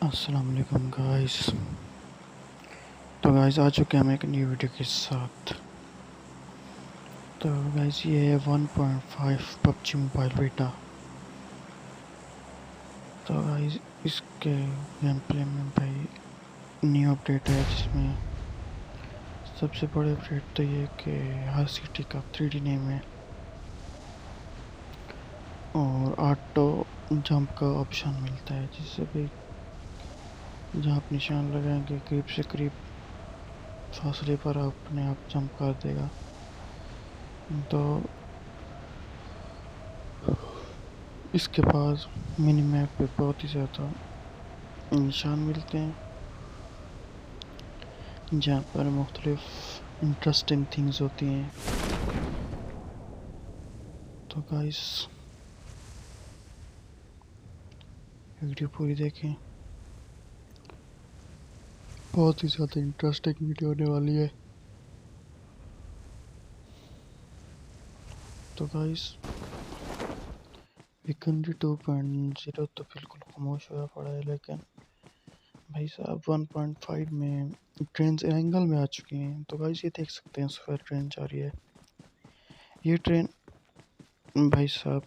अस्सलाम वालेकुम गाइस। तो गाइस आ चुके हैं हम एक न्यू वीडियो के साथ। तो गाइस ये है 1.5 पबजी मोबाइल बीटा। तो गाइस इसके गेम प्ले में भाई न्यू अपडेट है, जिसमें सबसे बड़े अपडेट तो ये कि हर सिटी का 3D नेम है और ऑटो जंप का ऑप्शन मिलता है, जिससे भाई जहाँ आप निशान लगाएंगे करीब से करीब फासले पर अपने आप जंप कर देगा। तो इसके पास मिनी मैप पे बहुत ही ज़्यादा निशान मिलते हैं, जहाँ पर मुख्तलिफ इंटरेस्टिंग थिंग्स होती हैं। तो गाइस वीडियो पूरी देखें, बहुत ही ज़्यादा इंटरेस्टिंग वीडियो होने वाली है। तो गाइस वीकेंडी 2.0 तो बिल्कुल खामोश हुआ पड़ा है, लेकिन भाई साहब 1.5 में ट्रेन एरेंगल में आ चुकी हैं। तो गाइस ये देख सकते हैं सफ़र ट्रेन जा रही है। ये ट्रेन भाई साहब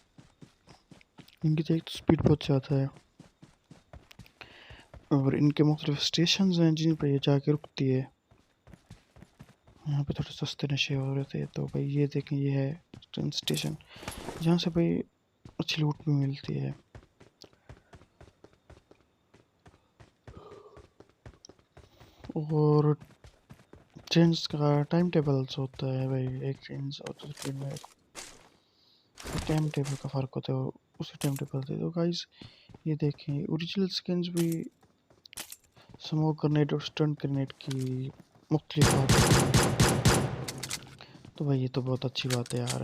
इनकी तो एक तो स्पीड बहुत ज़्यादा है और इनके मुख्तलिफ स्टेशन हैं जिन पर ये जाके रुकती है। यहाँ पे थोड़े सस्ते नशे हो रहे थे, तो भाई ये देखें, ये है ट्रेन स्टेशन जहाँ से भाई अच्छी लूट भी मिलती है। और ट्रेन का टाइम टेबल होता है भाई, एक ट्रेन और दूसरी ट्रेन में टाइम टेबल का फ़र्क होता है, उसी टाइम टेबल से। तो गाइस ये देखें, ओरिजिनल स्किन्स भी स्मोक ग्रेनेड और स्टन ग्रेनेड की मुख्तलिफ बात। तो भाई ये तो बहुत अच्छी बात है यार,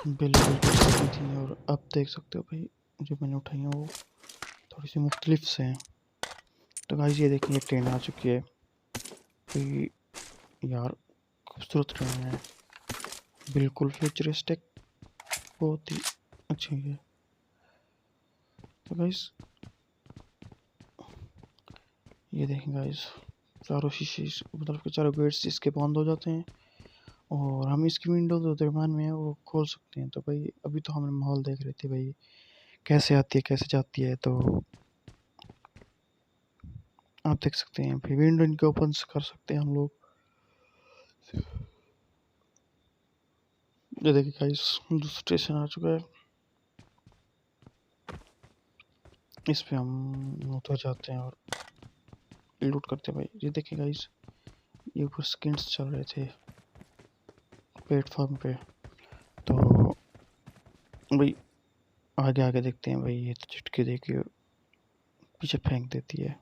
बिल्कुल सही थी। और अब देख सकते हो भाई जो मैंने उठाई है वो थोड़ी सी मुख्तलिफ से हैं। तो गाइस ये देखें, ये ट्रेन आ चुकी है भाई यार, खूबसूरत ट्रेन है, बिल्कुल फ्यूचरिस्टिक, बहुत ही अच्छी है। तो गाइस ये देखें गाइस, चारों शीशे मतलब कि चारों गेट्स इसके बंद हो जाते हैं और हम इसकी विंडो जो दरम्यान में है वो खोल सकते हैं। तो भाई अभी तो हमने माहौल देख रहे थे भाई कैसे आती है कैसे जाती है, तो आप देख सकते हैं भाई विंडो इनके ओपन कर सकते हैं हम लोग। ये देखिए गाइस दूसरा स्टेशन आ चुका है, इस पे हम उतर जाते हैं और लूट करते हैं भाई। ये देखिए गाइस, ये ऊपर स्किन्स चल रहे थे प्लेटफॉर्म पे। तो भाई आगे आगे देखते हैं भाई, ये तो झटके देखिए पीछे फेंक देती है,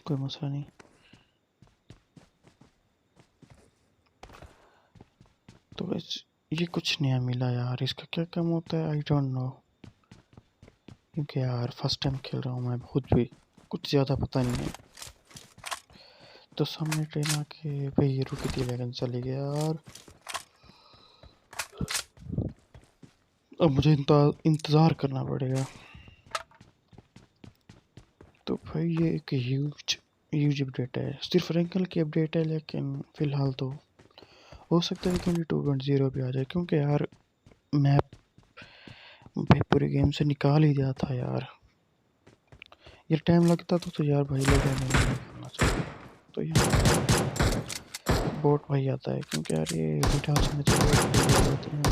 कोई मसला नहीं। तो बस ये कुछ नया मिला यार, इसका क्या काम होता है आई डोंट नो, क्योंकि यार फर्स्ट टाइम खेल रहा हूँ मैं, खुद भी कुछ ज़्यादा पता नहीं है। तो सामने ट्रेन आके भाई ये रुकी थी लेकिन चली गया यार। अब मुझे इंतज़ार करना पड़ेगा। तो भाई ये एक ह्यूज अपडेट है, सिर्फ रैंकल की अपडेट है, लेकिन फ़िलहाल तो हो सकता है कि 2.0 भी आ जाए, क्योंकि यार मैप भाई पूरे गेम से निकाल ही दिया था यार। ये टाइम लगता तो यार भाई लोग नहीं करना चाहिए। तो यहाँ बोट भाई आता है, क्योंकि यार ये बिटास में तो बोट होते हैं,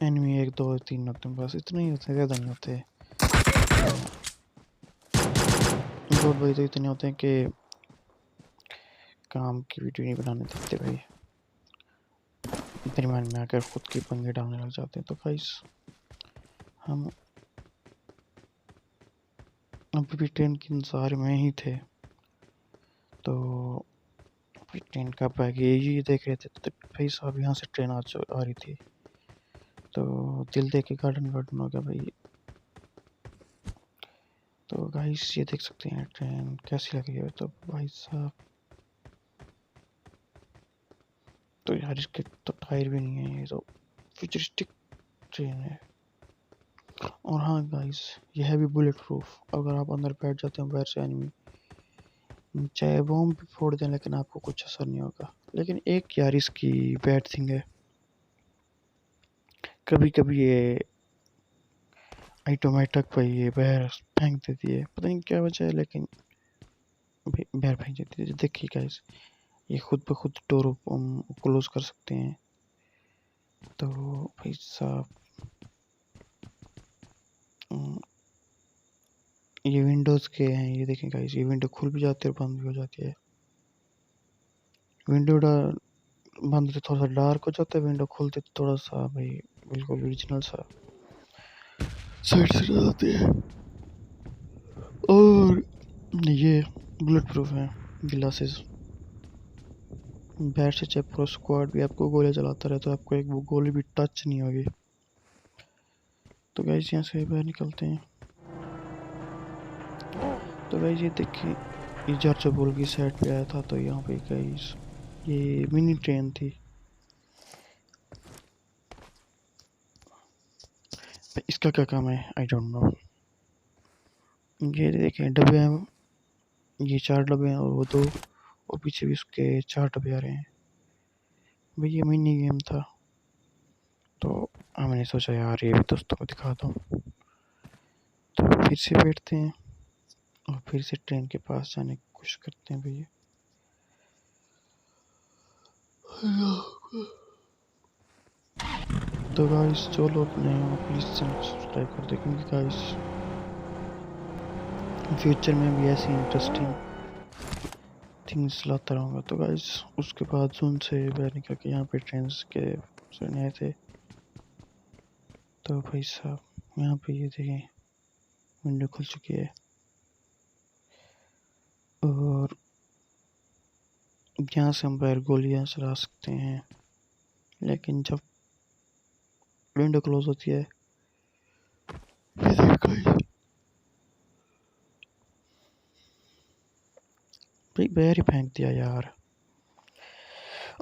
एनिमी एक दो तीन होते हैं, बस इतने ही होते हैं, ज़्यादा नहीं होते। बोट भाई तो इतने होते हैं कि काम की वीडियो नहीं बनाने देते भाई, दरम्यान में आकर खुद की पंगे डालने लग जाते हैं। तो गाइस हम अभी भी ट्रेन के इंतज़ार में ही थे, तो भाई ट्रेन कब आएगी ये देख रहे थे। तो भाई साहब यहाँ से ट्रेन आ रही थी, तो दिल देख के गार्डन गार्डन हो गया भाई। तो गाइस ये देख सकते हैं ट्रेन कैसी लगी है। तो भाई साहब तो यार इसके तो टायर भी नहीं है, ये तो फ्यूचरिस्टिक ट्रेन है। और हाँ गाइस, ये है भी बुलेट प्रूफ। अगर आप अंदर बैठ जाते हैं बाहर से एनिमी, चाहे बॉम्ब भी फोड़ दें लेकिन आपको कुछ असर नहीं होगा। लेकिन एक यार इसकी बैड थिंग है, कभी कभी ये ऑटोमेटिक पे ये बाहर फेंक देती है, पता नहीं क्या वजह है लेकिन बाहर फेंक देती है। देखिए गाइस, ये खुद ब खुद डोर क्लोज कर सकते हैं। तो भाई साहब, अम, ये विंडोज़ के हैं, ये देखें गाइस, ये विंडो खुल भी जाती है और बंद भी हो जाती है। विंडो बंद होते थोड़ा सा डार्क हो जाता है, विंडो खोलते तो थोड़ा सा भाई बिल्कुल ओरिजिनल सा साइड से नजर आती है। और ये बुलेट प्रूफ है ग्लासेस। बैट से चाहे पूरा स्क्वाड भी आपको गोली चलाता रहे तो आपको एक वो गोली भी टच नहीं होगी। तो गाइस यहाँ से बाहर निकलते हैं। तो गाइस ये देखिए, ये जर्जबुल की साइड पे आया था, तो यहाँ पे गाइस ये मिनी ट्रेन थी। इसका क्या काम है आई डोंट नो। ये देखें डब्बे हैं, ये 4 डब्बे हैं और वो 2, और पीछे भी उसके 4 डब्बे आ रहे हैं। भाई ये मिनी गेम था, तो मैंने सोचा यार ये भी दोस्तों को दिखा दूँ। तो फिर से बैठते हैं और फिर से ट्रेन के पास जाने की कोशिश करते हैं भैया। तो गाइस जो लोग नए हो प्लीज़ चैनल को सब्सक्राइब कर दें, क्योंकि गाइस फ्यूचर में भी ऐसी इंटरेस्टिंग थिंग्स लाता रहूँगा। तो गाइस उसके बाद जून से बाहर निकल के यहाँ पे ट्रेन के सुने थे। तो भाई साहब यहाँ पे ये देखें, विंडो खुल चुकी है और यहाँ से हम बाहर गोलियाँ चला सकते हैं। लेकिन जब विंडो क्लोज होती है, ये देखो भाई बाहर ही फेंक दिया यार।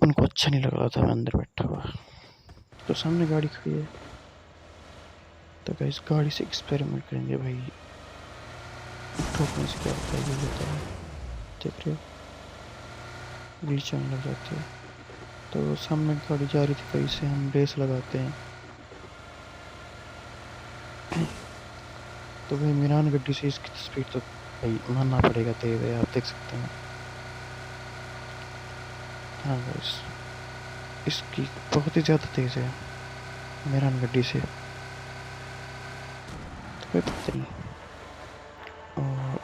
उनको अच्छा नहीं लग रहा था मैं अंदर बैठा हुआ। तो सामने गाड़ी खड़ी है, तो गाइस गाड़ी से एक्सपेरिमेंट करेंगे भाई, ठोकने से क्या होता है, ये होता है देख रहे हो, ग्लिच आने लग जाती है। तो सामने गाड़ी जा रही थी, कहीं से हम रेस लगाते हैं। तो भाई मीरान गड्डी से इसकी स्पीड तो भाई मानना पड़ेगा तेज है, आप देख सकते हैं। हाँ गाइस, इसकी बहुत ही ज़्यादा तेज़ है मीरान गड्डी से, तो कोई पता नहीं। और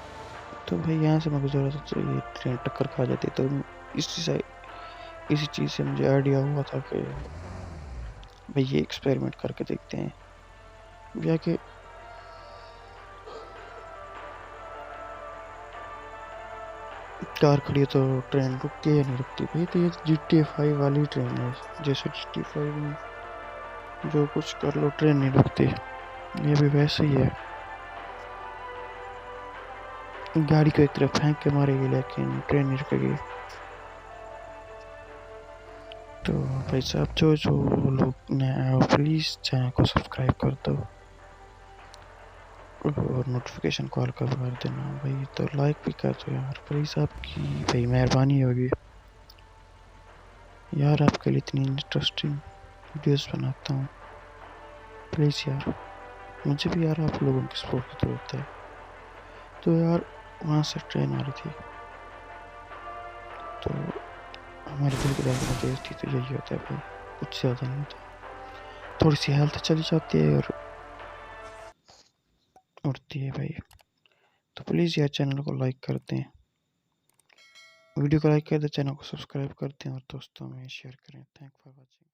तो भाई यहाँ से मैं गुजरा था तो ये ट्रेन टक्कर खा जाती, तो इसी चीज़ से मुझे आइडिया हुआ था कि भाई ये एक्सपेरिमेंट करके देखते हैं। जाके कार खड़ी है तो ट्रेन रुकती है या नहीं रुकती। भाई तो ये GTA 5 वाली ट्रेन है, जैसे GTA 5 में जो कुछ कर लो ट्रेन नहीं रुकती, ये भी वैसे ही है। गाड़ी को एक तरफ फेंक के मारेगी लेकिन ट्रेन नहीं रुकेगी। तो भाई साहब जो जो लोग नए हो प्लीज़ चैनल को सब्सक्राइब कर दो और नोटिफिकेशन कॉल कर देना भाई। तो लाइक भी कर दो यार प्लीज़, आपकी भाई मेहरबानी होगी यार, आपके लिए इतनी इंटरेस्टिंग वीडियोस बनाता हूँ। प्लीज़ यार, मुझे भी यार आप लोगों की सपोर्ट की ज़रूरत है। तो यार वहाँ से ट्रेन आ रही थी, तो हमारे दिल की धड़कन तेज थी, तो यही होता है भाई, कुछ ज़्यादा नहीं होता। थोड़ी सी हेल्थ चली जाती है और उड़ती है भाई। तो प्लीज़ यार चैनल को लाइक कर दें, वीडियो को लाइक कर दें, चैनल को सब्सक्राइब कर दें और दोस्तों में शेयर करें। Thank for watching.